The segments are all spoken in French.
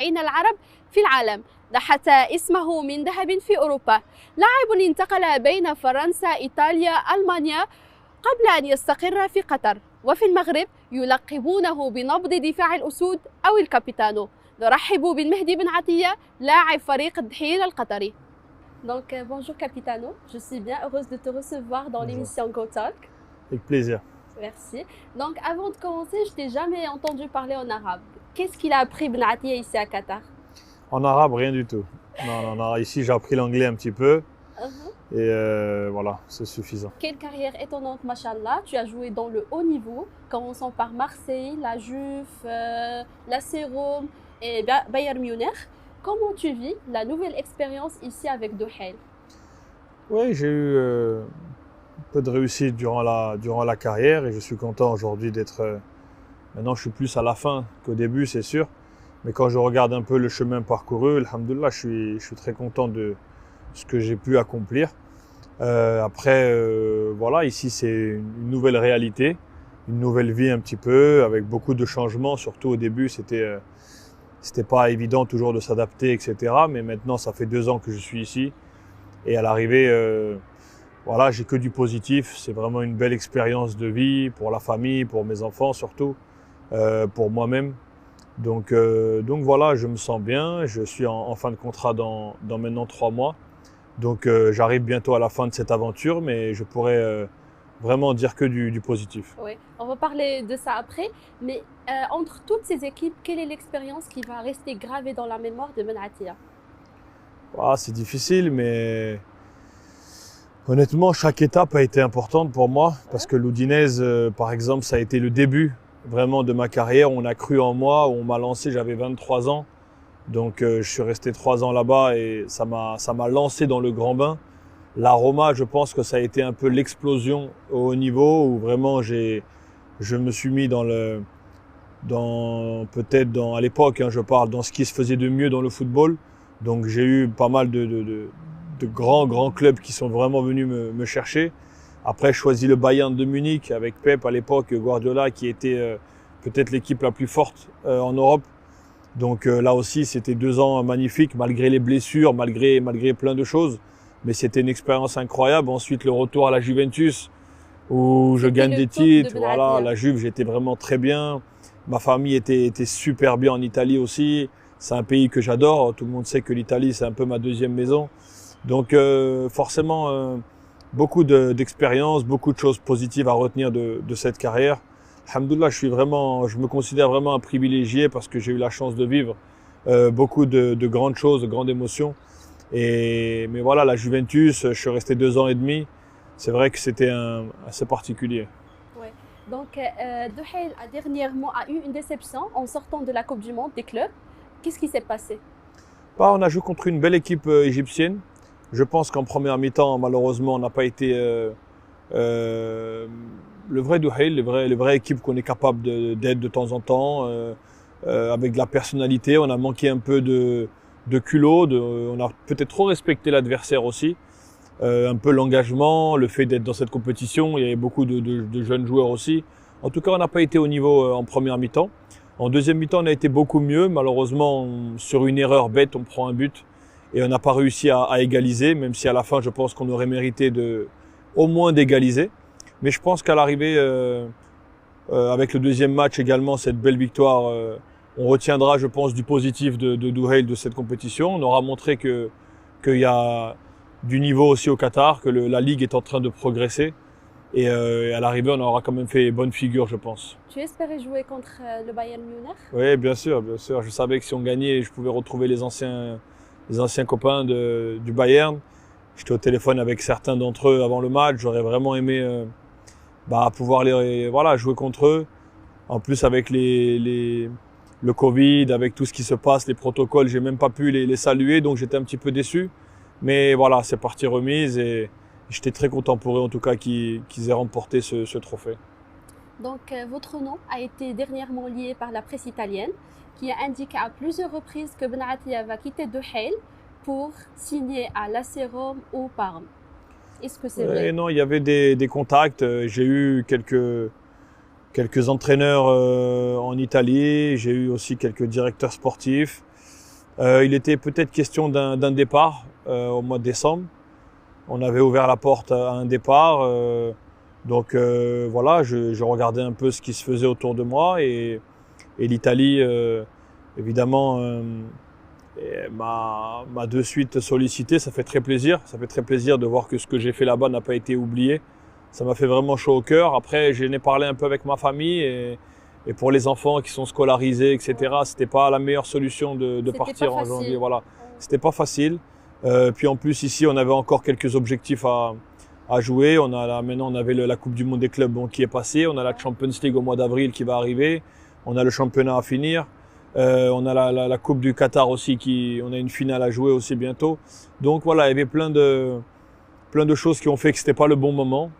أين العرب في العالم نحت اسمه من ذهب في أوروبا. لاعب انتقل بين فرنسا، إيطاليا، ألمانيا قبل أن يستقر في قطر، وفي المغرب يلقبونه بنبض دفاع الأسود أو الكابيتانو. نرحب بالمهدي بن عطية لاعب فريق الدحيل القطري. Donc bonjour Capitano, je suis bien heureuse de te recevoir dans l'émission Go Talk. Avec plaisir. Merci. Donc avant de commencer, je t'ai jamais entendu parler en arabe. Qu'est-ce qu'il a appris Ben Atia ici à Qatar? En arabe, rien du tout. Non, ici j'ai appris l'anglais un petit peu. Et voilà, c'est suffisant. Quelle carrière étonnante, machallah. Tu as joué dans le haut niveau, commençant par Marseille, la Juve, l'AC Rome et Bayern Munich. Comment tu vis la nouvelle expérience ici avec Duhail? Oui, j'ai eu un peu de réussite durant la carrière et je suis content aujourd'hui d'être... maintenant, je suis plus à la fin qu'au début, c'est sûr. Mais quand je regarde un peu le chemin parcouru, alhamdoulilah, je suis très content de ce que j'ai pu accomplir. Après, voilà, ici c'est une nouvelle réalité, une nouvelle vie un petit peu, avec beaucoup de changements. Surtout au début, c'était pas évident toujours de s'adapter, etc. Mais maintenant, ça fait 2 ans que je suis ici. Et à l'arrivée, voilà, j'ai que du positif. C'est vraiment une belle expérience de vie pour la famille, pour mes enfants surtout, pour moi-même. Donc voilà, je me sens bien. Je suis en fin de contrat dans maintenant 3 mois. Donc j'arrive bientôt à la fin de cette aventure, mais je pourrais vraiment dire que du positif. Oui, on va parler de ça après. Mais entre toutes ces équipes, quelle est l'expérience qui va rester gravée dans la mémoire de Ben Atia? C'est difficile, mais honnêtement, chaque étape a été importante pour moi. Parce que l'Udinese, par exemple, ça a été le début vraiment de ma carrière. On a cru en moi, on m'a lancé, j'avais 23 ans. Donc je suis resté 3 ans là-bas et ça m'a lancé dans le grand bain. La Roma, je pense que ça a été un peu l'explosion au haut niveau où vraiment je me suis mis à l'époque, je parle, dans ce qui se faisait de mieux dans le football. Donc j'ai eu pas mal de grands clubs qui sont vraiment venus me chercher. Après, je choisis le Bayern de Munich avec Pep à l'époque, Guardiola, qui était peut-être l'équipe la plus forte en Europe. Donc là aussi, c'était 2 ans magnifiques, malgré les blessures, malgré plein de choses. Mais c'était une expérience incroyable. Ensuite, le retour à la Juventus, où je gagne des titres. Voilà, la Juve, j'étais vraiment très bien. Ma famille était super bien en Italie aussi. C'est un pays que j'adore. Tout le monde sait que l'Italie, c'est un peu ma deuxième maison. Donc forcément, beaucoup d'expériences, beaucoup de choses positives à retenir de cette carrière. Alhamdoulilah, je me considère vraiment un privilégié parce que j'ai eu la chance de vivre beaucoup de grandes choses, de grandes émotions. Mais voilà, la Juventus, je suis resté 2 ans et demi. C'est vrai que c'était assez particulier. Ouais. Donc, Duhail dernièrement a eu une déception en sortant de la Coupe du Monde des clubs. Qu'est-ce qui s'est passé? On a joué contre une belle équipe égyptienne. Je pense qu'en première mi-temps, malheureusement, on n'a pas été le vrai Duhail, les vraies équipes qu'on est capable d'être de temps en temps, avec de la personnalité. On a manqué un peu de culot, on a peut-être trop respecté l'adversaire aussi. Un peu l'engagement, le fait d'être dans cette compétition, il y avait beaucoup de jeunes joueurs aussi. En tout cas, on n'a pas été au niveau en première mi-temps. En deuxième mi-temps, on a été beaucoup mieux. Malheureusement, sur une erreur bête, on prend un but et on n'a pas réussi à égaliser, même si à la fin, je pense qu'on aurait mérité au moins d'égaliser. Mais je pense qu'à l'arrivée, avec le deuxième match également, cette belle victoire, on retiendra, je pense, du positif de Duhail de cette compétition. On aura montré qu'il y a du niveau aussi au Qatar, que la Ligue est en train de progresser. Et à l'arrivée, on aura quand même fait bonne figure, je pense. Tu espérais jouer contre le Bayern Munich? Oui, bien sûr, bien sûr. Je savais que si on gagnait, je pouvais retrouver les anciens copains du Bayern. J'étais au téléphone avec certains d'entre eux avant le match. J'aurais vraiment aimé pouvoir jouer contre eux. En plus, avec le Covid, avec tout ce qui se passe, les protocoles, j'ai même pas pu les saluer, donc j'étais un petit peu déçu. Mais voilà, c'est partie remise et j'étais très content pour eux, en tout cas, qu'ils aient remporté ce trophée. Donc, votre nom a été dernièrement lié par la presse italienne, qui a indiqué à plusieurs reprises que Ben Atia va quitter Duhail pour signer à l'AC Rome ou Parme. Est-ce que c'est vrai? Non, il y avait des contacts. J'ai eu quelques entraîneurs en Italie. J'ai eu aussi quelques directeurs sportifs. Il était peut-être question d'un départ au mois de décembre. On avait ouvert la porte à un départ. Donc voilà, je regardais un peu ce qui se faisait autour de moi et l'Italie, évidemment, m'a de suite sollicité. Ça fait très plaisir. Ça fait très plaisir de voir que ce que j'ai fait là-bas n'a pas été oublié. Ça m'a fait vraiment chaud au cœur. Après, j'en ai parlé un peu avec ma famille et pour les enfants qui sont scolarisés, etc., c'était pas la meilleure solution de partir en janvier. Voilà, c'était pas facile. Puis en plus ici, on avait encore quelques objectifs à jouer. Maintenant, on avait la Coupe du Monde des clubs qui est passée. On a la Champions League au mois d'avril qui va arriver. On a le championnat à finir. On a la Coupe du Qatar aussi on a une finale à jouer aussi bientôt. Donc voilà, il y avait plein de choses qui ont fait que c'était pas le bon moment.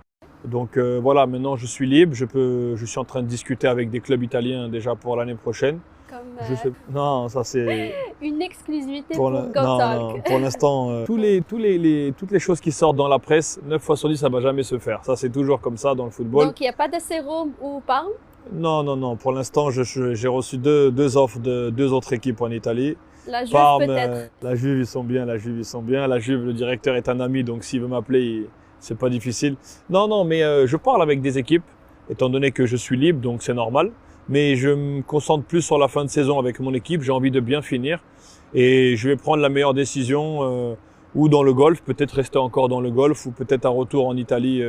Donc voilà, maintenant je suis libre, je suis en train de discuter avec des clubs italiens déjà pour l'année prochaine. Comme non, ça c'est une exclusivité pour GoTalk. Non, pour l'instant, toutes les choses qui sortent dans la presse, 9 fois sur 10, ça va jamais se faire. Ça c'est toujours comme ça dans le football. Donc il n'y a pas d'AC Rome ou Parme? Non. Pour l'instant, j'ai reçu deux offres de 2 autres équipes en Italie. La Juve Parme, peut-être. La Juve, ils sont bien. La Juve, le directeur est un ami, donc s'il veut m'appeler, c'est pas difficile. Non, mais je parle avec des équipes, étant donné que je suis libre, donc c'est normal. Mais je me concentre plus sur la fin de saison avec mon équipe. J'ai envie de bien finir et je vais prendre la meilleure décision ou dans le golf, peut-être rester encore dans le golf ou peut-être un retour en Italie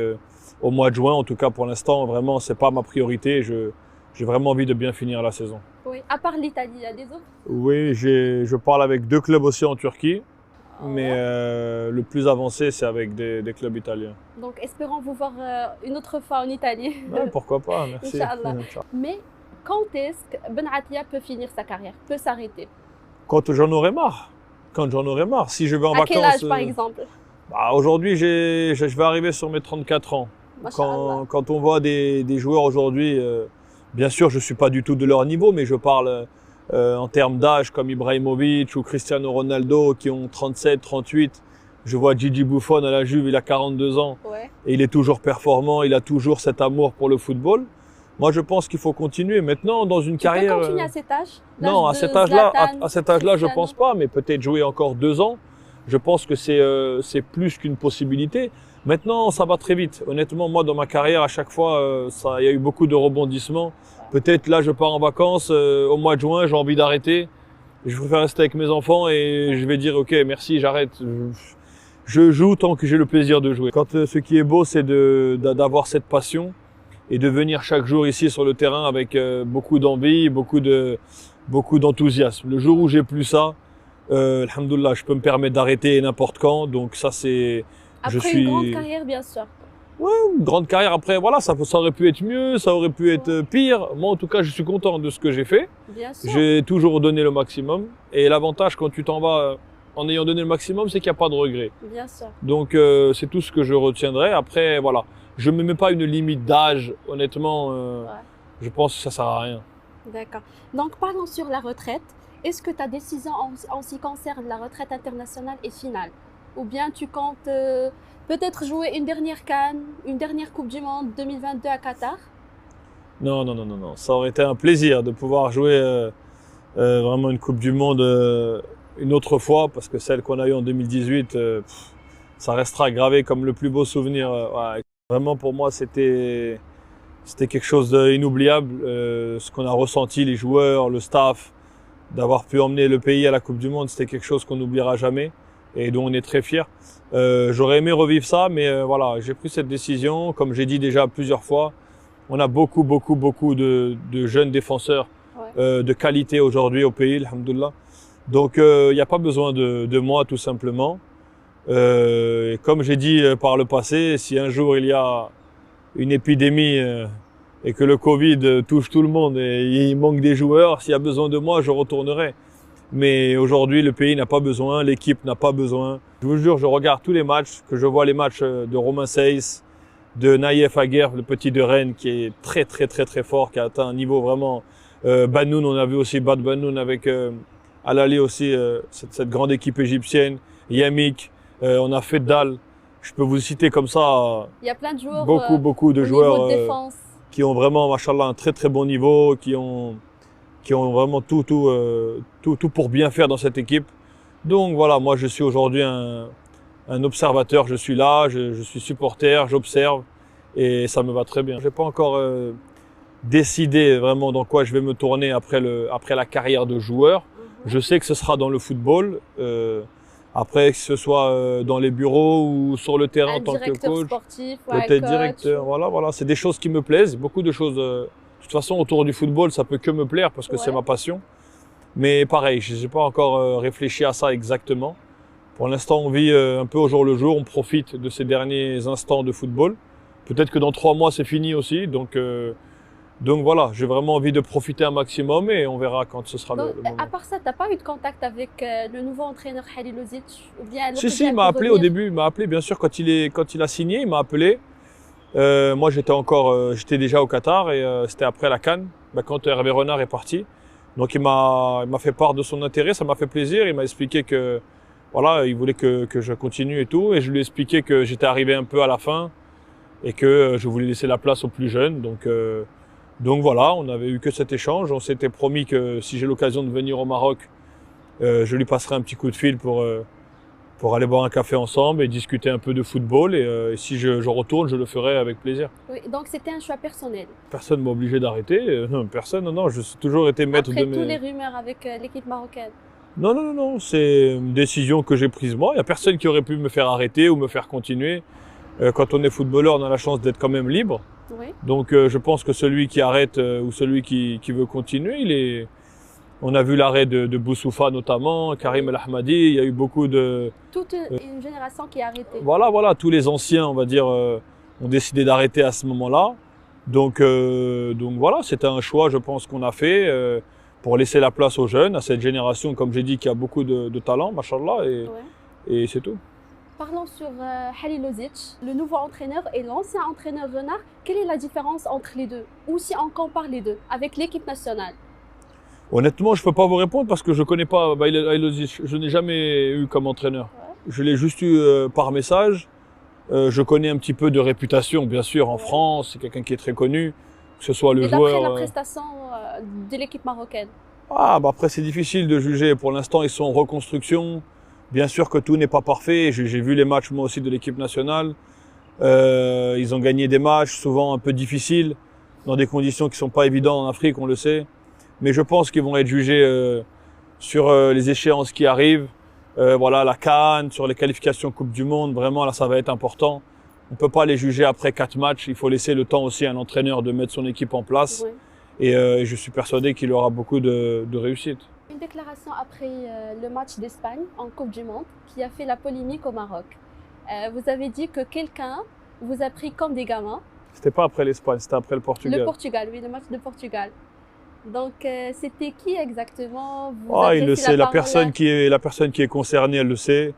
au mois de juin. En tout cas, pour l'instant, vraiment, c'est pas ma priorité. J'ai vraiment envie de bien finir la saison. Oui, à part l'Italie, il y a des autres? Oui, je parle avec 2 clubs aussi en Turquie. Mais le plus avancé, c'est avec des clubs italiens. Donc, espérons vous voir une autre fois en Italie. Ouais, pourquoi pas, merci. Inch'Allah. Mais quand est-ce que Ben Atia peut finir sa carrière, peut s'arrêter? Quand j'en aurai marre. Si je vais en à vacances. Quel âge, par exemple? Aujourd'hui, je vais arriver sur mes 34 ans. Quand on voit des joueurs aujourd'hui, bien sûr, je ne suis pas du tout de leur niveau, mais je parle en termes d'âge comme Ibrahimovic ou Cristiano Ronaldo qui ont 37, 38. Je vois Gigi Buffon à la Juve, il a 42 ans. Ouais. Et il est toujours performant, il a toujours cet amour pour le football. Moi, je pense qu'il faut continuer. Maintenant, dans une carrière. Tu peux continuer à cet âge? Non, à cet âge-là, je pense pas, mais peut-être jouer encore 2 ans. Je pense que c'est plus qu'une possibilité. Maintenant, ça va très vite. Honnêtement, moi, dans ma carrière, à chaque fois, il y a eu beaucoup de rebondissements. Peut-être là, je pars en vacances au mois de juin, j'ai envie d'arrêter. Je préfère rester avec mes enfants et je vais dire, ok, merci, j'arrête. Je joue tant que j'ai le plaisir de jouer. Quand ce qui est beau, c'est d'avoir cette passion et de venir chaque jour ici sur le terrain avec beaucoup d'envie, beaucoup d'enthousiasme. Le jour où j'ai plus ça, alhamdoulilah, je peux me permettre d'arrêter n'importe quand. Donc ça, c'est... Après une grande carrière, bien sûr. Ouais, une grande carrière. Après, voilà, ça aurait pu être mieux, ça aurait pu être pire. Moi, en tout cas, je suis content de ce que j'ai fait. Bien sûr. J'ai toujours donné le maximum. Et l'avantage, quand tu t'en vas en ayant donné le maximum, c'est qu'il n'y a pas de regret. Bien sûr. Donc, c'est tout ce que je retiendrai. Après, voilà. Je ne me mets pas une limite d'âge. Honnêtement, je pense que ça ne sert à rien. D'accord. Donc, parlons sur la retraite. Est-ce que ta décision en ce qui concerne la retraite internationale est finale? Ou bien tu comptes peut-être jouer une dernière CAN, une dernière Coupe du Monde 2022 à Qatar? Non. Ça aurait été un plaisir de pouvoir jouer vraiment une Coupe du Monde une autre fois, parce que celle qu'on a eue en 2018, ça restera gravé comme le plus beau souvenir. Vraiment, pour moi, c'était quelque chose d'inoubliable. Ce qu'on a ressenti, les joueurs, le staff, d'avoir pu emmener le pays à la Coupe du Monde, c'était quelque chose qu'on n'oubliera jamais et dont on est très fiers. J'aurais aimé revivre ça, mais voilà, j'ai pris cette décision. Comme j'ai dit déjà plusieurs fois, on a beaucoup de jeunes défenseurs de qualité aujourd'hui au pays, alhamdoulilah. Donc il n'y a pas besoin de moi, tout simplement. Et comme j'ai dit par le passé, si un jour il y a une épidémie et que le Covid touche tout le monde et il manque des joueurs, s'il y a besoin de moi, je retournerai. Mais aujourd'hui, le pays n'a pas besoin, l'équipe n'a pas besoin. Je vous jure, je regarde tous les matchs, que je vois les matchs de Romain Seyss, de Naïef Aguerre, le petit de Rennes, qui est très fort, qui a atteint un niveau vraiment... Banoun, on a vu aussi Bad Banoun avec Al-Ali aussi, cette grande équipe égyptienne, Yamik, on a Feddal. Je peux vous citer comme ça. Il y a plein de joueurs. Beaucoup de joueurs de défense. Qui ont vraiment, machallah, un très bon niveau, qui ont qui ont vraiment tout pour bien faire dans cette équipe. Donc voilà, moi je suis aujourd'hui un observateur, je suis là, je suis supporter, j'observe et ça me va très bien. Je n'ai pas encore décidé vraiment dans quoi je vais me tourner après la carrière de joueur. Je sais que ce sera dans le football. Après, que ce soit dans les bureaux ou sur le terrain en tant que coach, sportif, peut-être directeur. Voilà, c'est des choses qui me plaisent. Beaucoup de choses. De toute façon, autour du football, ça peut que me plaire parce que c'est ma passion. Mais pareil, je n'ai pas encore réfléchi à ça exactement. Pour l'instant, on vit un peu au jour le jour. On profite de ces derniers instants de football. Peut-être que dans 3 mois, c'est fini aussi. Donc voilà, j'ai vraiment envie de profiter un maximum et on verra quand ce sera le moment. À part ça, tu n'as pas eu de contact avec le nouveau entraîneur Halilovic ou bien Si, il m'a appelé au début. Il m'a appelé, bien sûr, quand il a signé, il m'a appelé. Moi, j'étais déjà au Qatar et c'était après la CAN, quand Hervé Renard est parti. Donc, il m'a fait part de son intérêt, ça m'a fait plaisir. Il m'a expliqué que, voilà, il voulait que je continue et tout. Et je lui ai expliqué que j'étais arrivé un peu à la fin et que je voulais laisser la place aux plus jeunes. Donc voilà, on n'avait eu que cet échange. On s'était promis que si j'ai l'occasion de venir au Maroc, je lui passerai un petit coup de fil pour aller boire un café ensemble et discuter un peu de football. Et si je retourne, je le ferai avec plaisir. Oui, donc c'était un choix personnel. Personne ne m'a obligé d'arrêter. Personne, non, je suis toujours été maître Après de mes... tous les rumeurs avec l'équipe marocaine. Non, c'est une décision que j'ai prise moi. Il n'y a personne qui aurait pu me faire arrêter ou me faire continuer. Quand on est footballeur, on a la chance d'être quand même libre. Oui. Donc je pense que celui qui arrête ou celui qui veut continuer, on a vu l'arrêt de Boussoufa notamment, Karim El Ahmadi, il y a eu beaucoup de... Toute une génération qui a arrêté. Voilà, tous les anciens, on va dire, ont décidé d'arrêter à ce moment-là. Donc voilà, c'était un choix, je pense, qu'on a fait pour laisser la place aux jeunes, à cette génération, comme j'ai dit, qui a beaucoup de talent, machallah, et c'est tout. Parlons sur Halilovic, le nouveau entraîneur et l'ancien entraîneur Renard. Quelle est la différence entre les deux? Ou si on compare les deux avec l'équipe nationale? Honnêtement, je ne peux pas vous répondre parce que je ne connais pas Halilovic. Je n'ai jamais eu comme entraîneur. Ouais. Je l'ai juste eu par message. Je connais un petit peu de réputation, bien sûr, en France. C'est quelqu'un qui est très connu, que ce soit le joueur... D'après la prestation de l'équipe marocaine? Après, c'est difficile de juger. Pour l'instant, ils sont en reconstruction. Bien sûr que tout n'est pas parfait. J'ai vu les matchs, moi aussi, de l'équipe nationale. Ils ont gagné des matchs, souvent un peu difficiles, dans des conditions qui ne sont pas évidentes en Afrique, on le sait. Mais je pense qu'ils vont être jugés sur les échéances qui arrivent. Voilà, la CAN, sur les qualifications Coupe du Monde. Vraiment, là, ça va être important. On ne peut pas les juger après 4 matchs. Il faut laisser le temps aussi à un entraîneur de mettre son équipe en place. Oui. Et je suis persuadé qu'il aura beaucoup de réussite. Une déclaration après le match d'Espagne en Coupe du Monde qui a fait la polémique au Maroc. Vous avez dit que quelqu'un vous a pris comme des gamins. C'était pas après l'Espagne, c'était après le Portugal. Le Portugal, oui, le match de Portugal. Donc c'était qui exactement? Il le sait, la personne qui est concernée, elle le sait.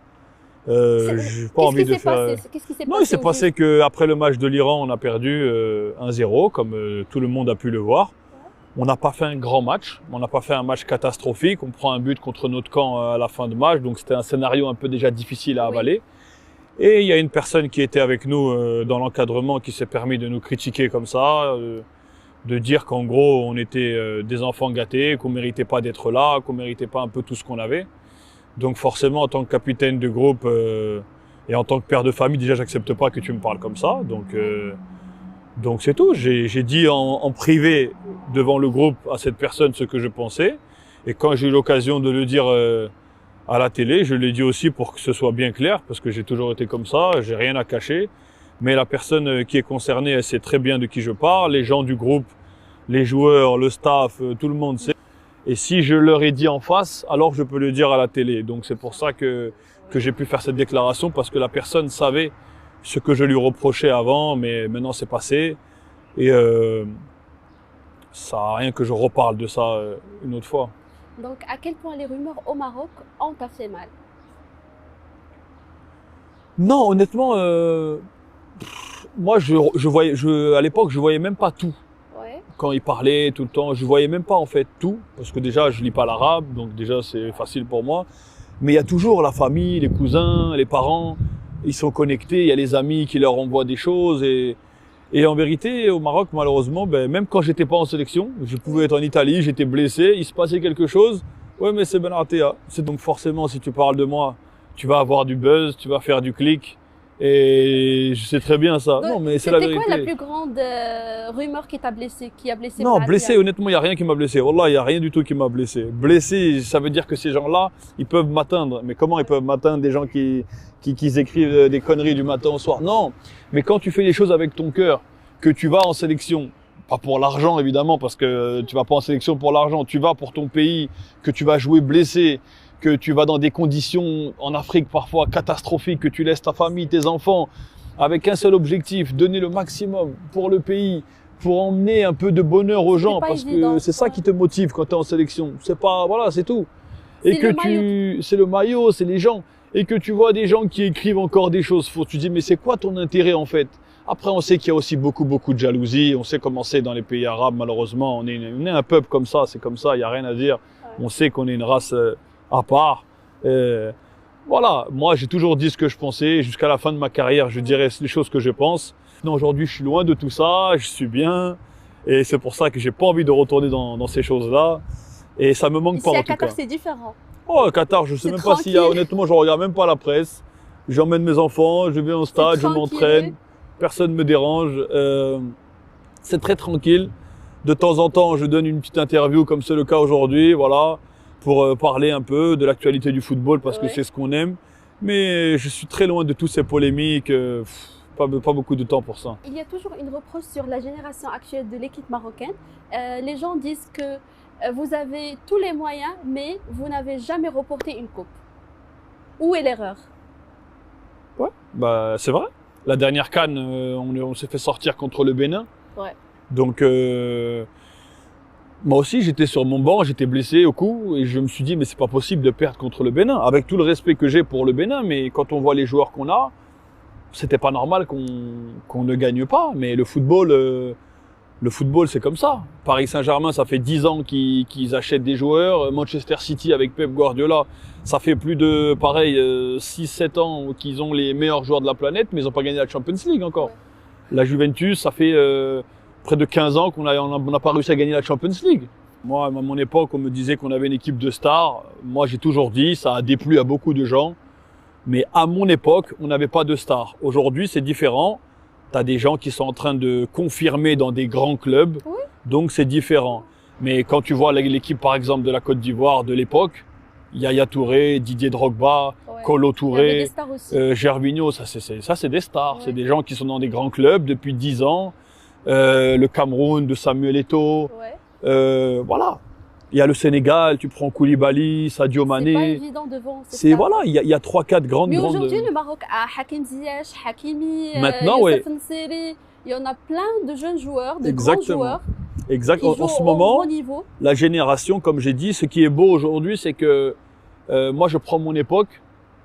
J'ai pas envie de faire. Qu'est-ce qui s'est passé? Non, il s'est passé qu'après le match de l'Iran, on a perdu 1-0, comme tout le monde a pu le voir. On n'a pas fait un grand match, on n'a pas fait un match catastrophique. On prend un but contre notre camp à la fin de match, donc c'était un scénario un peu déjà difficile à avaler. Et il y a une personne qui était avec nous dans l'encadrement qui s'est permis de nous critiquer comme ça, de dire qu'en gros on était des enfants gâtés, qu'on méritait pas d'être là, qu'on méritait pas un peu tout ce qu'on avait. Donc forcément, en tant que capitaine de groupe et en tant que père de famille, déjà j'accepte pas que tu me parles comme ça. Donc c'est tout. J'ai dit en privé devant le groupe à cette personne ce que je pensais. Et quand j'ai eu l'occasion de le dire à la télé, je l'ai dit aussi pour que ce soit bien clair, parce que j'ai toujours été comme ça, j'ai rien à cacher. Mais la personne qui est concernée, elle sait très bien de qui je parle. Les gens du groupe, les joueurs, le staff, tout le monde sait. Et si je leur ai dit en face, alors je peux le dire à la télé. Donc c'est pour ça que j'ai pu faire cette déclaration, parce que la personne savait ce que je lui reprochais avant, mais maintenant c'est passé. Et ça n'a rien que je reparle de ça une autre fois. Donc à quel point les rumeurs au Maroc ont fait mal? Non, honnêtement, moi à l'époque je voyais même pas tout. Ouais. Quand il parlait tout le temps, je voyais même pas en fait tout, parce que déjà je lis pas l'arabe, donc déjà c'est facile pour moi. Mais il y a toujours la famille, les cousins, les parents, ils sont connectés, il y a les amis qui leur envoient des choses et Et en vérité, au Maroc, malheureusement, ben, même quand j'étais pas en sélection, je pouvais être en Italie, j'étais blessé, il se passait quelque chose. Ouais, mais c'est Benatia. C'est donc forcément, si tu parles de moi, tu vas avoir du buzz, tu vas faire du clic. Et je sais très bien ça. Donc, non, mais c'est la vérité. C'était quoi la plus grande rumeur qui t'a blessé, qui a blessé Non, Benatia? blessé, honnêtement, il n'y a rien qui m'a blessé. Wallah, il n'y a rien du tout qui m'a blessé. Blessé, ça veut dire que ces gens-là, ils peuvent m'atteindre. Mais comment ils peuvent m'atteindre, des gens qui écrivent des conneries du matin au soir? Non, mais quand tu fais les choses avec ton cœur, que tu vas en sélection, pas pour l'argent évidemment, parce que tu vas pas en sélection pour l'argent, tu vas pour ton pays, que tu vas jouer blessé, que tu vas dans des conditions en Afrique parfois catastrophiques, que tu laisses ta famille, tes enfants, avec un seul objectif, donner le maximum pour le pays, pour emmener un peu de bonheur aux gens, parce que c'est ça qui te motive quand tu es en sélection. C'est pas, voilà, c'est tout. Et que c'est le maillot, c'est les gens. Et que tu vois des gens qui écrivent encore des choses fausses, tu te dis, mais c'est quoi ton intérêt en fait? Après, on sait qu'il y a aussi beaucoup de jalousie. On sait comment c'est dans les pays arabes, malheureusement. On est un peuple comme ça, c'est comme ça, il n'y a rien à dire. On sait qu'on est une race à part. Voilà, moi j'ai toujours dit ce que je pensais. Jusqu'à la fin de ma carrière, je dirais les choses que je pense. Non, aujourd'hui, je suis loin de tout ça, je suis bien. Et c'est pour ça que j'ai pas envie de retourner dans ces choses-là. Et ça me manque pas en tout cas. Ici à Qatar, c'est différent. Oh, Qatar, je sais même pas s'il y a, honnêtement, je regarde même pas la presse. J'emmène mes enfants, je vais au stade, je m'entraîne. Personne ne me dérange. C'est très tranquille. De temps en temps, je donne une petite interview comme c'est le cas aujourd'hui, voilà, pour parler un peu de l'actualité du football parce que c'est ce qu'on aime. Mais je suis très loin de toutes ces polémiques. Pas beaucoup de temps pour ça. Il y a toujours une reproche sur la génération actuelle de l'équipe marocaine. Les gens disent que vous avez tous les moyens, mais vous n'avez jamais remporté une coupe. Où est l'erreur? Ouais, bah c'est vrai. La dernière CAN, on s'est fait sortir contre le Bénin. Ouais. Donc, moi aussi, j'étais sur mon banc, j'étais blessé au cou et je me suis dit, mais c'est pas possible de perdre contre le Bénin. Avec tout le respect que j'ai pour le Bénin, mais quand on voit les joueurs qu'on a, c'était pas normal qu'on ne gagne pas. Mais le football, c'est comme ça. Paris Saint-Germain, ça fait 10 ans qu'ils achètent des joueurs. Manchester City avec Pep Guardiola, ça fait plus de, pareil, 6-7 ans qu'ils ont les meilleurs joueurs de la planète, mais ils n'ont pas gagné la Champions League encore. Ouais. La Juventus, ça fait près de 15 ans qu'on n'a pas réussi à gagner la Champions League. Moi, à mon époque, on me disait qu'on avait une équipe de stars. Moi, j'ai toujours dit, ça a déplu à beaucoup de gens. Mais à mon époque, on n'avait pas de stars. Aujourd'hui, c'est différent. Tu as des gens qui sont en train de confirmer dans des grands clubs. Oui. Donc, c'est différent. Mais quand tu vois l'équipe, par exemple, de la Côte d'Ivoire de l'époque, Yaya Touré, Didier Drogba, Kolo Touré, Gervinho, ça c'est des stars. Ouais. C'est des gens qui sont dans des grands clubs depuis 10 ans. Le Cameroun de Samuel Eto'o. Ouais. Voilà. Il y a le Sénégal, tu prends Koulibaly, Sadio Mané. C'est pas évident devant. Voilà, il y a 3-4 grandes. Mais aujourd'hui, le Maroc a Hakim Ziyech, Hakimi, Youssef N'Seri. Il y en a plein de jeunes joueurs, de grands joueurs. Exactement. En ce moment, la génération, comme j'ai dit, ce qui est beau aujourd'hui, c'est que moi, je prends mon époque.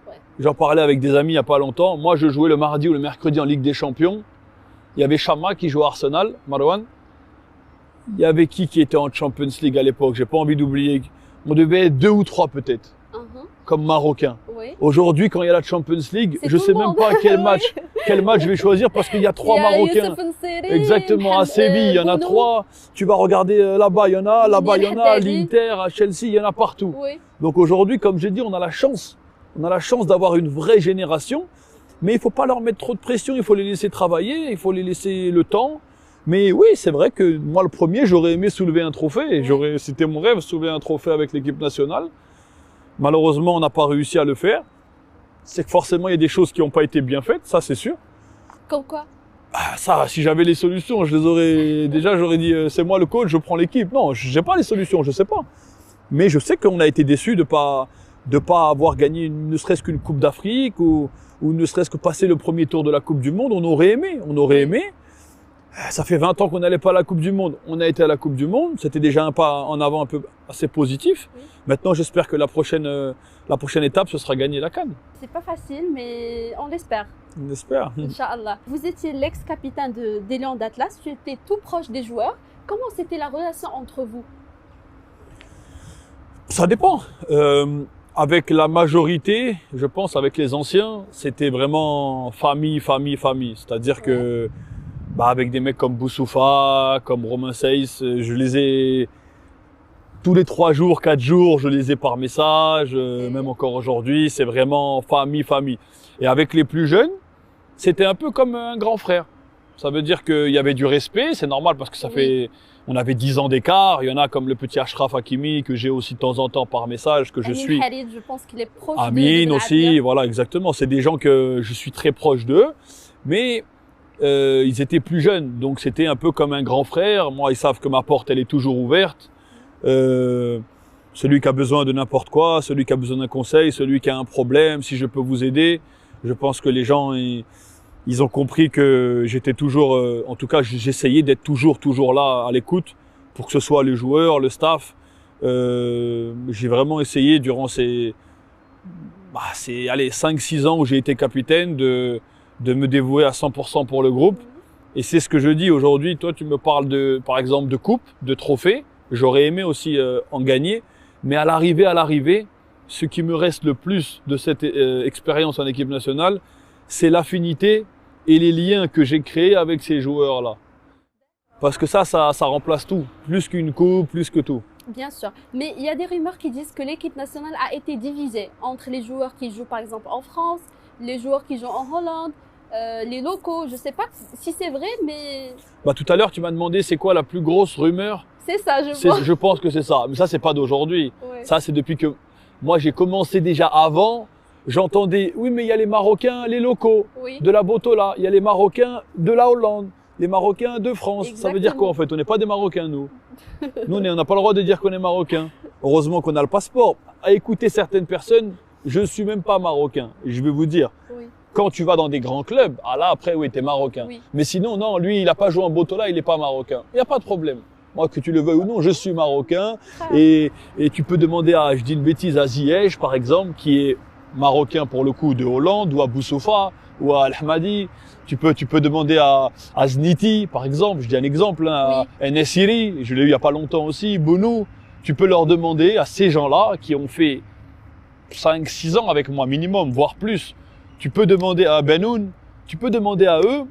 Ouais. J'en parlais avec des amis il n'y a pas longtemps. Moi, je jouais le mardi ou le mercredi en Ligue des Champions. Il y avait Chama qui jouait à Arsenal, Marwan. Il y avait qui était en Champions League à l'époque? J'ai pas envie d'oublier. On devait être 2 ou 3 peut-être, comme Marocains. Oui. Aujourd'hui, quand il y a la Champions League, je sais même pas quel match je vais choisir parce qu'il y a 3 Marocains. Exactement, à Séville, il y en a 3. Tu vas regarder là-bas, il y en a, là-bas, il y en a, l'Inter, à Chelsea, il y en a partout. Oui. Donc aujourd'hui, comme j'ai dit, on a la chance. On a la chance d'avoir une vraie génération. Mais il faut pas leur mettre trop de pression, il faut les laisser travailler, il faut les laisser le temps. Mais oui, c'est vrai que moi, le premier, j'aurais aimé soulever un trophée. C'était mon rêve, soulever un trophée avec l'équipe nationale. Malheureusement, on n'a pas réussi à le faire. C'est que forcément, il y a des choses qui n'ont pas été bien faites, ça c'est sûr. Comme quoi? Ça, si j'avais les solutions, j'aurais dit, c'est moi le coach, je prends l'équipe. Non, j'ai pas les solutions, je sais pas. Mais je sais qu'on a été déçus de pas avoir gagné ne serait-ce qu'une Coupe d'Afrique ou ne serait-ce que passer le premier tour de la Coupe du Monde. On aurait aimé. Ça fait 20 ans qu'on n'allait pas à la Coupe du Monde. On a été à la Coupe du Monde. C'était déjà un pas en avant un peu assez positif. Oui. Maintenant, j'espère que la prochaine étape, ce sera gagner la CAN. C'est pas facile, mais on l'espère. On l'espère. Inch'Allah. Vous étiez l'ex-capitaine des Lions d'Atlas. Tu étais tout proche des joueurs. Comment c'était la relation entre vous? Ça dépend. Avec la majorité, je pense, avec les anciens, c'était vraiment famille. C'est-à-dire que avec des mecs comme Boussoufa, comme Romain Seyss, je les ai tous les 3 jours, 4 jours, je les ai par message, même encore aujourd'hui, c'est vraiment famille. Et avec les plus jeunes, c'était un peu comme un grand frère. Ça veut dire qu'il y avait du respect, c'est normal parce que on avait 10 ans d'écart. Il y en a comme le petit Achraf Hakimi que j'ai aussi de temps en temps par message, que je suis. Harid, je pense qu'il est proche Amine aussi, voilà, exactement. C'est des gens que je suis très proche d'eux, mais ils étaient plus jeunes, donc c'était un peu comme un grand frère. Moi, ils savent que ma porte, elle est toujours ouverte. Celui qui a besoin de n'importe quoi, celui qui a besoin d'un conseil, celui qui a un problème, si je peux vous aider. Je pense que les gens, ils ont compris que j'étais toujours, en tout cas, j'essayais d'être toujours là à l'écoute pour que ce soit les joueurs, le staff. J'ai vraiment essayé durant ces 5-6 ans où j'ai été capitaine de me dévouer à 100% pour le groupe. Et c'est ce que je dis aujourd'hui. Toi, tu me parles par exemple de coupe, de trophée. J'aurais aimé aussi en gagner. Mais à l'arrivée, ce qui me reste le plus de cette expérience en équipe nationale, c'est l'affinité et les liens que j'ai créés avec ces joueurs-là. Parce que ça remplace tout. Plus qu'une coupe, plus que tout. Bien sûr. Mais il y a des rumeurs qui disent que l'équipe nationale a été divisée entre les joueurs qui jouent par exemple en France, les joueurs qui jouent en Hollande, les locaux. Je ne sais pas si c'est vrai, mais... Tout à l'heure, tu m'as demandé c'est quoi la plus grosse rumeur. C'est ça, je pense. Je pense que c'est ça. Mais ça, c'est pas d'aujourd'hui. Ouais. Ça, c'est depuis que moi, j'ai commencé déjà avant. J'entendais, oui, mais il y a les Marocains, les locaux de la Botola. Il y a les Marocains de la Hollande, les Marocains de France. Exactement. Ça veut dire quoi en fait? On n'est pas des Marocains, nous. Nous, on n'a pas le droit de dire qu'on est Marocains. Heureusement qu'on a le passeport. À écouter certaines personnes, je ne suis même pas Marocain. Et je vais vous dire, quand tu vas dans des grands clubs, là, après, oui, tu es Marocain. Oui. Mais sinon, non, lui, il n'a pas joué en Botola, il n'est pas Marocain. Il n'y a pas de problème. Moi, que tu le veuilles ou non, je suis Marocain. Et tu peux demander je dis une bêtise, à Ziyech, par exemple, qui est Marocain pour le coup de Hollande, ou à Boussoufa, ou à Al-Hamadi. Tu peux demander à Zniti, par exemple, je dis un exemple, à Nessiri, je l'ai eu il y a pas longtemps aussi, Bounou. Tu peux leur demander à ces gens-là qui ont fait 5-6 ans avec moi minimum, voire plus. Tu peux demander à Benoun, tu peux demander à eux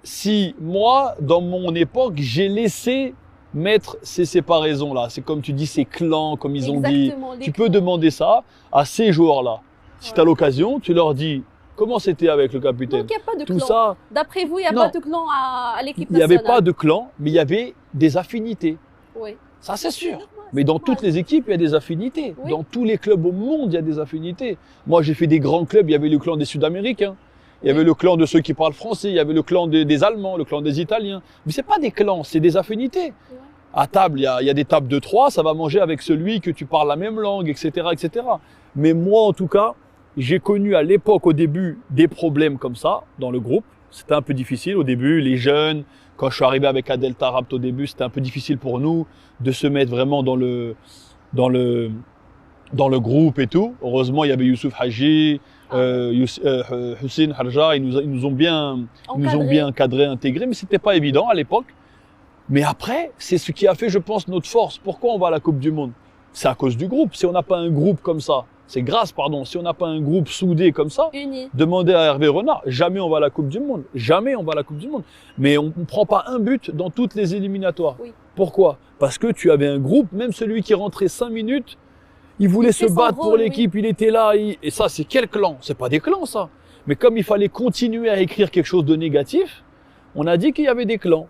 si moi, dans mon époque, j'ai laissé mettre ces séparaisons-là. C'est comme tu dis, ces clans, comme ils ont dit. Tu peux demander ça à ces joueurs-là. Si tu as l'occasion, tu leur dis comment c'était avec le capitaine. Donc il n'y a pas de tout clan. Ça. D'après vous, il n'y a pas de clan à l'équipe nationale. Il n'y avait pas de clan, mais il y avait des affinités. Oui. Ça, c'est sûr. Mais dans toutes les équipes, il y a des affinités. Oui. Dans tous les clubs au monde, il y a des affinités. Moi, j'ai fait des grands clubs, il y avait le clan des Sud-Américains. Il y avait le clan de ceux qui parlent français, il y avait le clan des Allemands, le clan des Italiens. Mais c'est pas des clans, c'est des affinités. Ouais. À table, il y a des tables de 3, ça va manger avec celui que tu parles la même langue, etc., etc. Mais moi, en tout cas, j'ai connu à l'époque, au début, des problèmes comme ça dans le groupe. C'était un peu difficile au début, les jeunes. Quand je suis arrivé avec Adel Tarabt au début, c'était un peu difficile pour nous de se mettre vraiment dans le groupe et tout. Heureusement, il y avait Youssouf Hadji, Hussein Harja, ils nous ont bien encadré, intégré, mais c'était pas évident à l'époque. Mais après, c'est ce qui a fait, je pense, notre force. Pourquoi on va à la Coupe du Monde? C'est à cause du groupe. Si on n'a pas un groupe comme ça, si on n'a pas un groupe soudé comme ça, demandez à Hervé Renard, jamais on va à la Coupe du Monde. Jamais on va à la Coupe du Monde. Mais on ne prend pas un but dans toutes les éliminatoires. Oui. Pourquoi? Parce que tu avais un groupe, même celui qui rentrait 5 minutes, il voulait se battre pour l'équipe, il était là. Et ça, c'est quel clan? C'est pas des clans, ça. Mais comme il fallait continuer à écrire quelque chose de négatif, on a dit qu'il y avait des clans.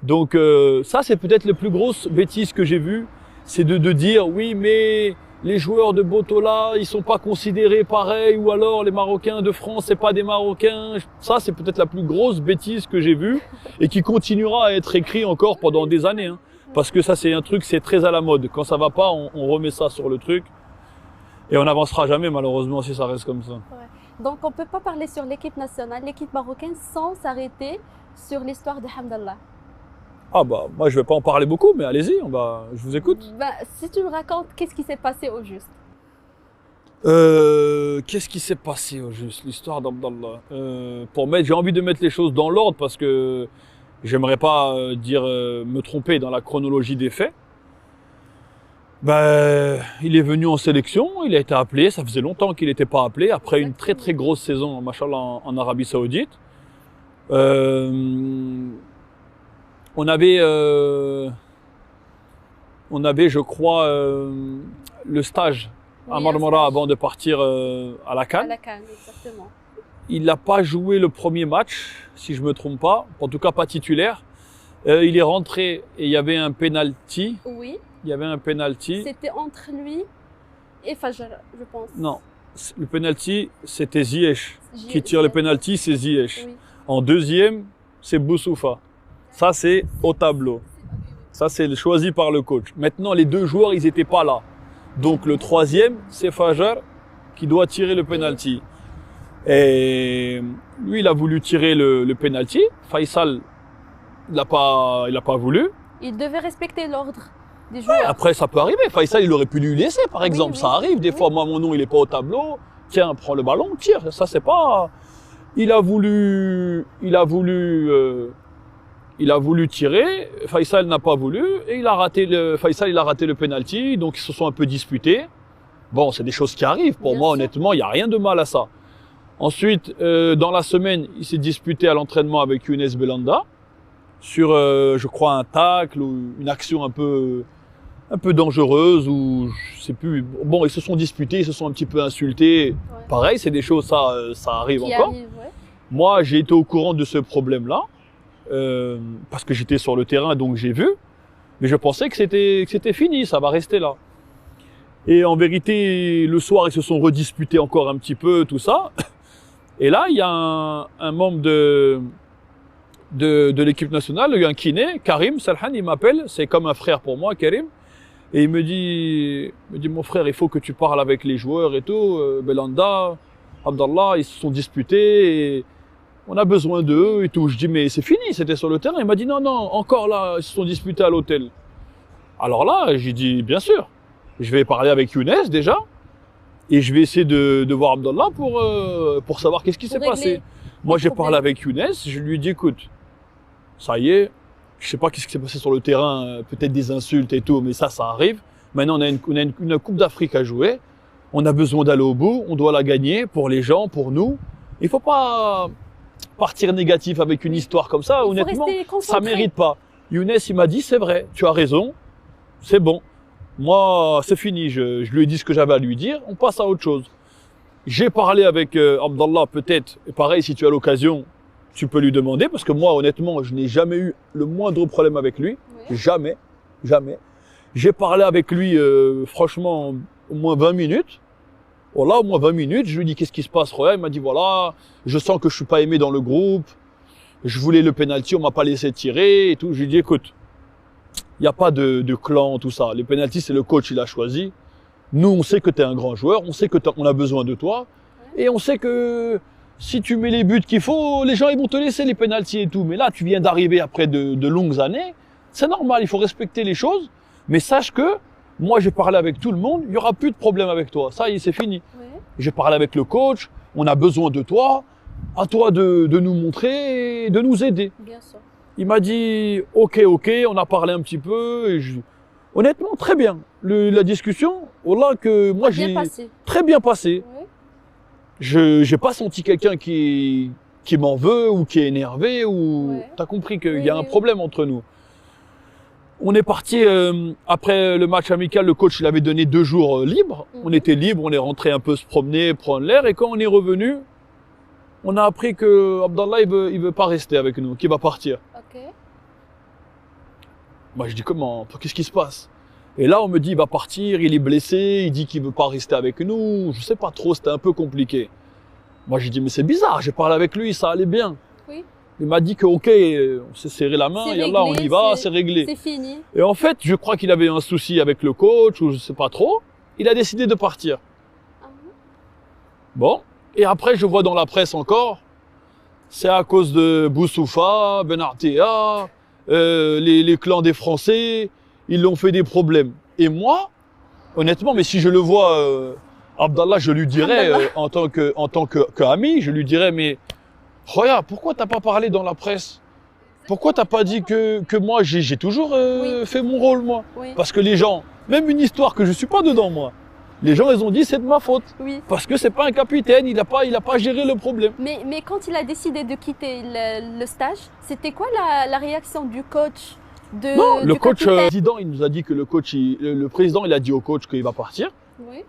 Donc ça, c'est peut-être la plus grosse bêtise que j'ai vue, c'est de dire oui, mais les joueurs de Botola, ils sont pas considérés pareil, ou alors les Marocains de France, c'est pas des Marocains. Ça, c'est peut-être la plus grosse bêtise que j'ai vue et qui continuera à être écrit encore pendant des années. Hein. Parce que ça, c'est un truc, c'est très à la mode. Quand ça va pas, on remet ça sur le truc et on n'avancera jamais, malheureusement, si ça reste comme ça. Ouais. Donc, on peut pas parler sur l'équipe nationale, l'équipe marocaine, sans s'arrêter sur l'histoire de Hamdallah. Moi je vais pas en parler beaucoup, mais allez-y, je vous écoute. Si tu me racontes, qu'est-ce qui s'est passé au juste? Qu'est-ce qui s'est passé au juste, l'histoire d'Abdallah? J'ai envie de mettre les choses dans l'ordre parce que j'aimerais pas me tromper dans la chronologie des faits. Il est venu en sélection, il a été appelé, ça faisait longtemps qu'il n'était pas appelé, après une très très grosse saison, machallah, en Arabie Saoudite. On avait, je crois, le stage à Oui, Marmara un stage. avant de partir à la À CAN. la CAN, exactement. Il n'a pas joué le premier match, si je me trompe pas, en tout cas pas titulaire. Il est rentré et il y avait un penalty. Oui, Il y avait un penalty. c'était entre lui et Fajr, je pense. Non, le penalty, c'était Ziyech. J'y- Qui tire le j'y- penalty, c'est Ziyech. Oui. En deuxième, c'est Boussoufa. Ça, c'est au tableau. Ça, c'est choisi par le coach. Maintenant, les deux joueurs, ils n'étaient pas là. Donc, le troisième, c'est Fajr qui doit tirer le penalty. Et lui, il a voulu tirer le penalty. Faisal, il n'a pas voulu. Il devait respecter l'ordre des joueurs. Après, ça peut arriver. Faisal, il aurait pu lui laisser, par Oui, exemple. oui, Ça arrive. Des oui. fois, moi, mon nom, il n'est pas au tableau. Tiens, prends le ballon, tire. Ça, c'est pas. Il a voulu tirer. Faisal n'a pas voulu et Faisal, il a raté le penalty. Donc, ils se sont un peu disputés. Bon, c'est des choses qui arrivent. Pour Bien moi, sûr. honnêtement, il n'y a rien de mal à ça. Ensuite, dans la semaine, il s'est disputé à l'entraînement avec Younes Belanda sur, je crois, un tacle ou une action un peu dangereuse ou je sais plus. Bon, ils se sont disputés, ils se sont un petit peu insultés. Ouais. Pareil, c'est des choses, ça arrive Qui encore. arrive, ouais. Moi, j'ai été au courant de ce problème-là parce que j'étais sur le terrain, donc j'ai vu. Mais je pensais que c'était fini, ça va rester là. Et en vérité, le soir, ils se sont redisputés encore un petit peu, tout ça. Et là, il y a un membre de l'équipe nationale, un kiné, Karim Salhan, il m'appelle, c'est comme un frère pour moi, Karim. Et il me dit, mon frère, il faut que tu parles avec les joueurs et tout. Belanda, Abdallah, ils se sont disputés et on a besoin d'eux et tout. Je dis, mais c'est fini, c'était sur le terrain. Il m'a dit, non, encore là, ils se sont disputés à l'hôtel. Alors là, j'ai dit, bien sûr, je vais parler avec Younes déjà. Et je vais essayer de voir Abdallah pour savoir qu'est-ce qui s'est Pour passé. régler Moi, le j'ai problème. parlé avec Younes, je lui ai dit, écoute, ça y est, je sais pas qu'est-ce qui s'est passé sur le terrain, peut-être des insultes et tout, mais ça arrive. Maintenant, on a une Coupe d'Afrique à jouer. On a besoin d'aller au bout, on doit la gagner pour les gens, pour nous. Il faut pas partir négatif avec une histoire comme ça, Il faut honnêtement, rester ça concentré. mérite pas. Younes, il m'a dit, c'est vrai, tu as raison, c'est bon. Moi, c'est fini, je lui ai dit ce que j'avais à lui dire, on passe à autre chose. J'ai parlé avec Abdallah, peut-être, et pareil, si tu as l'occasion, tu peux lui demander, parce que moi, honnêtement, je n'ai jamais eu le moindre problème avec lui. Oui. Jamais. J'ai parlé avec lui, franchement, au moins 20 minutes. Voilà, au moins 20 minutes, je lui ai dit qu'est-ce qui se passe, Roya. Il m'a dit voilà, je sens que je suis pas aimé dans le groupe. Je voulais le penalty, on m'a pas laissé tirer et tout. Je lui ai dit écoute, il n'y a pas de clan, tout ça. Les penalty, c'est le coach, il a choisi. Nous, on sait que tu es un grand joueur, on sait que on a besoin de toi. Et on sait que si tu mets les buts qu'il faut, les gens ils vont te laisser les penalties et tout. Mais là, tu viens d'arriver après de longues années. C'est normal, il faut respecter les choses. Mais sache que moi, j'ai parlé avec tout le monde, il n'y aura plus de problème avec toi. Ça y est, c'est fini. Oui. J'ai parlé avec le coach, on a besoin de toi. À toi de nous montrer et de nous aider. Bien sûr. Il m'a dit ok, on a parlé un petit peu. Et honnêtement, très bien. La discussion, voilà que moi Bien j'ai passé. très bien passé. Oui. Je n'ai pas senti quelqu'un qui m'en veut ou qui est énervé ou Ouais. t'as compris qu'il Oui, y a un oui. problème entre nous. On est parti après le match amical, le coach il avait donné 2 jours libres. Mhm. On était libre, on est rentré un peu se promener, prendre l'air et quand on est revenu, on a appris que Abdallah il veut pas rester avec nous, qu'il va partir. Ok. Moi je dis comment, qu'est-ce qui se passe? Et là on me dit il va partir, il est blessé, il dit qu'il veut pas rester avec nous, je sais pas trop, c'était un peu compliqué. Moi j'ai dit mais c'est bizarre, j'ai parlé avec lui, ça allait bien. Oui. Il m'a dit que ok, on s'est serré la main, C'est et là on réglé, y va, c'est réglé. C'est fini. Et en fait je crois qu'il avait un souci avec le coach ou je sais pas trop, il a décidé de partir. Ah, Bon, et après je vois dans la presse encore, c'est à cause de Boussoufa, Ben Artea, les clans des Français, ils l'ont fait des problèmes. Et moi, honnêtement, mais si je le vois, Abdallah, je lui dirais, en tant que ami, je lui dirais, mais Roya, pourquoi t'as pas parlé dans la presse? Pourquoi t'as pas dit que moi, j'ai toujours Oui. fait mon rôle, moi? Oui. Parce que les gens, même une histoire que je suis pas dedans, moi, Les gens, ils ont dit c'est de ma faute. Oui. Parce que c'est pas un capitaine, il a pas géré le problème. Mais quand il a décidé de quitter le stage, c'était quoi la réaction du coach Non, le du coach, capitaine? président, il nous a dit que le président, il a dit au coach qu'il va partir. Oui.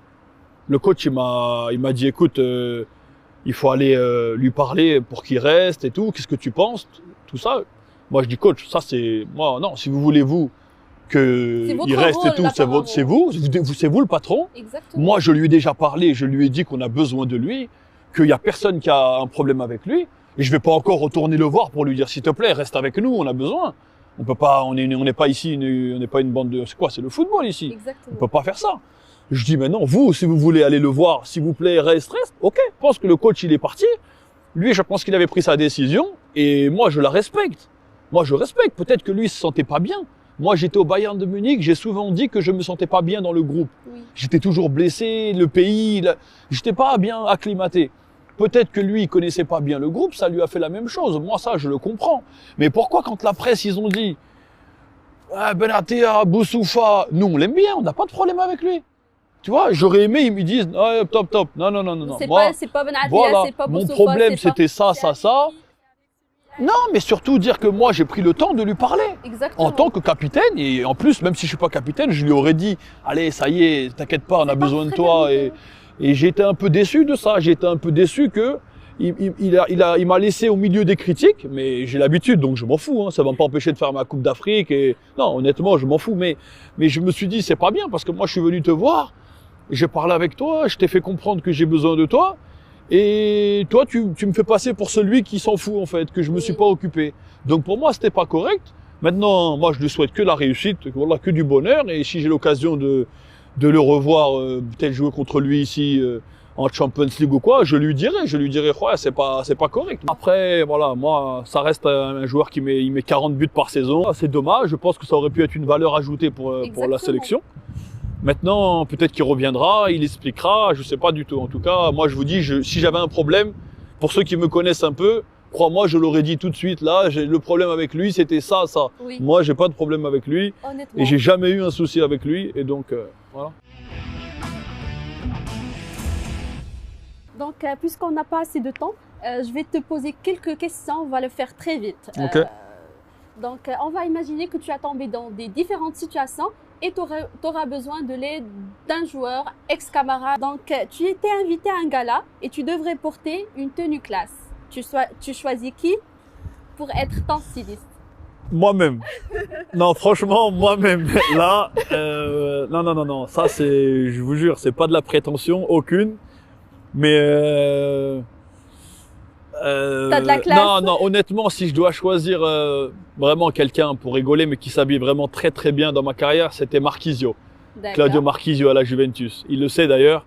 Le coach, il m'a dit, écoute, il faut aller lui parler pour qu'il reste et tout. Qu'est-ce que tu penses? Tout ça. Moi, je dis, coach, ça c'est, moi, non, si vous voulez, vous, qu'il reste rôle, et tout, là, c'est apparemment. c'est vous le patron. Exactement. Moi, je lui ai déjà parlé, je lui ai dit qu'on a besoin de lui, qu'il y a personne qui a un problème avec lui. Et je vais pas encore retourner le voir pour lui dire, s'il te plaît, reste avec nous, on a besoin. On peut pas, on n'est pas ici, on n'est pas une bande de, c'est quoi, c'est le football ici. Exactement. On peut pas faire ça. Je dis, mais non, vous, si vous voulez aller le voir, s'il vous plaît, reste. Ok. Je pense que le coach, il est parti. Lui, je pense qu'il avait pris sa décision. Et moi, je la respecte. Moi, je respecte. Peut-être que lui, il se sentait pas bien. Moi, j'étais au Bayern de Munich. J'ai souvent dit que je me sentais pas bien dans le groupe. Oui. J'étais toujours blessé, le pays, j'étais pas bien acclimaté. Peut-être que lui, il connaissait pas bien le groupe, ça lui a fait la même chose. Moi, ça, je le comprends. Mais pourquoi, quand la presse, ils ont dit, ah, Benatia, Boussoufa, nous, on l'aime bien, on n'a pas de problème avec lui. Tu vois, j'aurais aimé, ils me disent, ah, top, top. Non. C'est pas Benatia, Voilà, c'est pas mon Boussoufa, problème, c'est pas- c'était ça. Non, mais surtout dire que moi, j'ai pris le temps de lui parler. Exactement. En tant que capitaine, et en plus, même si je suis pas capitaine, je lui aurais dit, allez, ça y est, t'inquiète pas, on a besoin de toi. Et j'ai été un peu déçu de ça. J'ai été un peu déçu que il m'a laissé au milieu des critiques, mais j'ai l'habitude, donc je m'en fous. Hein, ça va pas empêcher de faire ma Coupe d'Afrique. Et non, honnêtement, je m'en fous. Mais je me suis dit, c'est pas bien parce que moi, je suis venu te voir, j'ai parlé avec toi, je t'ai fait comprendre que j'ai besoin de toi. Et toi, tu me fais passer pour celui qui s'en fout, en fait, que je me suis pas occupé. Donc, pour moi, c'était pas correct. Maintenant, moi, je lui souhaite que la réussite, voilà, que du bonheur. Et si j'ai l'occasion de le revoir, peut-être jouer contre lui ici, en Champions League ou quoi, je lui dirai, ouais, c'est pas correct. Après, voilà, moi, ça reste un joueur il met 40 buts par saison. C'est dommage. Je pense que ça aurait pu être une valeur ajoutée pour la sélection. Maintenant, peut-être qu'il reviendra, il expliquera, je sais pas du tout. En tout cas, moi, je vous dis, si j'avais un problème, pour ceux qui me connaissent un peu, crois-moi, je l'aurais dit tout de suite. Là, le problème avec lui, c'était ça. Oui. Moi, j'ai pas de problème avec lui. Honnêtement. Et j'ai jamais eu un souci avec lui. Et donc, voilà. Donc, puisqu'on n'a pas assez de temps, je vais te poser quelques questions. On va le faire très vite. Ok. Donc, on va imaginer que tu as tombé dans des différentes situations et tu auras besoin de l'aide d'un joueur ex-camarade. Donc, tu étais invité à un gala et tu devrais porter une tenue classe. Tu choisis qui pour être ton styliste? Moi-même. Non, franchement, moi-même. Là, non. Ça, je vous jure, c'est pas de la prétention, aucune. Mais T'as de la classe. Non, honnêtement, si je dois choisir vraiment quelqu'un pour rigoler, mais qui s'habille vraiment très très bien dans ma carrière, c'était Marchisio. Claudio Marchisio à la Juventus. Il le sait d'ailleurs.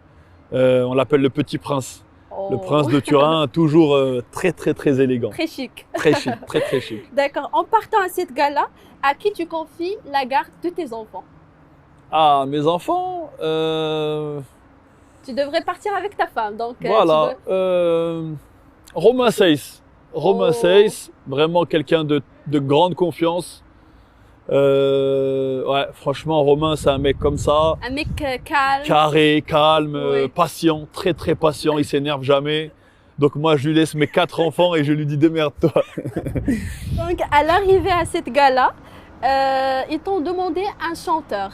On l'appelle le petit prince. Oh. Le prince de Turin, toujours très très très élégant. Très chic. Très chic, très très chic. D'accord. En partant à cette gala, à qui tu confies la garde de tes enfants? Ah, mes enfants Tu devrais partir avec ta femme. Donc, voilà. Romain Seyss. Romain Seyss, vraiment quelqu'un de grande confiance. Ouais, franchement, Romain, c'est un mec comme ça. Un mec calme. Carré, calme, Oui. patient, très très patient, il s'énerve jamais. Donc moi, je lui laisse mes 4 enfants et je lui dis démerde-toi. Donc, à l'arrivée à cette gala, ils t'ont demandé un chanteur.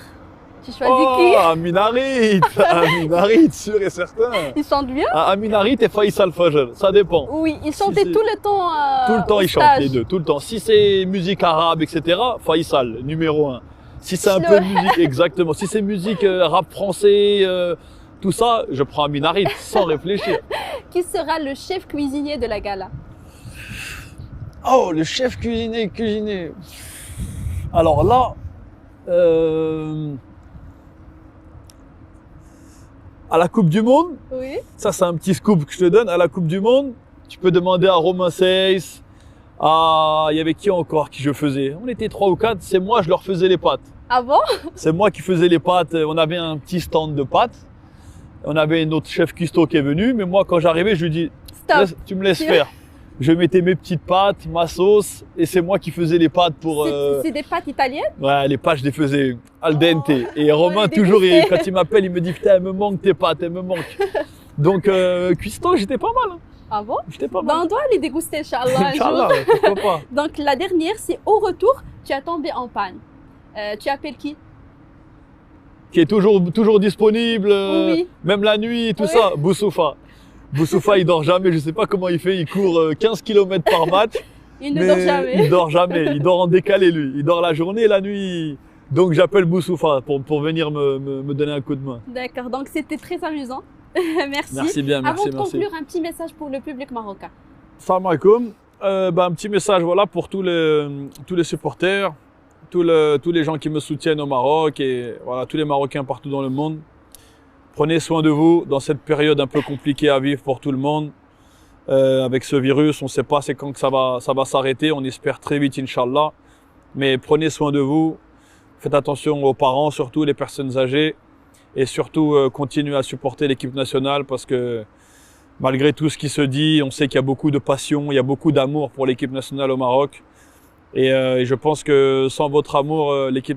Tu choisis qui? Amin Harit, Amin Harit, sûr et certain. Ils chantent bien? Amin Harit et Faisal Fajr, ça dépend. Oui, ils chantaient tout le temps. Tout le temps, au ils chantent stage. les deux, tout le temps. Si c'est musique arabe, etc., Faisal, numéro 1. Si c'est un peu de musique, exactement. Si c'est musique rap français, tout ça, je prends Amin Harit sans réfléchir. Qui sera le chef cuisinier de la gala? Oh, le chef cuisinier. Alors là, à la Coupe du Monde, Oui. ça c'est un petit scoop que je te donne, à la Coupe du Monde, tu peux demander à Romain Seyss, il y avait qui encore qui je faisais? On était 3 ou 4, c'est moi, je leur faisais les pâtes. Ah bon? C'est moi qui faisais les pâtes, on avait un petit stand de pâtes, on avait notre chef cuistot qui est venu, mais moi quand j'arrivais, je lui dis, Stop. tu me laisses faire. je mettais mes petites pâtes, ma sauce, et c'est moi qui faisais les pâtes pour... C'est des pâtes italiennes? Ouais, les pâtes, je les faisais al dente. Et Romain, les toujours, déguster. quand il m'appelle, il me dit, putain, elles me manquent tes pâtes, elles me manquent. Donc, cuistot, j'étais pas mal. Hein. Ah bon? J'étais pas Ben, mal. on doit les déguster, Inch'Allah, un Inch'Allah, jour. pourquoi pas. Donc, la dernière, c'est au retour, tu as tombé en panne. Tu appelles qui? Qui est toujours disponible, Oui. même la nuit, tout Oui. ça. Boussoufa. Boussoufa, il dort jamais, je sais pas comment il fait, il court 15 km par match. Il ne dort jamais. Il dort jamais, il dort en décalé lui. Il dort la journée et la nuit. Donc j'appelle Boussoufa pour venir me donner un coup de main. D'accord, donc c'était très amusant. Merci. Merci bien, merci, Avant de merci. conclure, un petit message pour le public marocain. Salam alaikum. Un petit message voilà, pour tous les supporters, tous les gens qui me soutiennent au Maroc et voilà, tous les Marocains partout dans le monde. Prenez soin de vous dans cette période un peu compliquée à vivre pour tout le monde. Avec ce virus, on ne sait pas c'est quand que ça va s'arrêter. On espère très vite, Inch'Allah. Mais prenez soin de vous. Faites attention aux parents, surtout les personnes âgées. Et surtout, continuez à supporter l'équipe nationale parce que malgré tout ce qui se dit, on sait qu'il y a beaucoup de passion, il y a beaucoup d'amour pour l'équipe nationale au Maroc. Et je pense que sans votre amour, l'équipe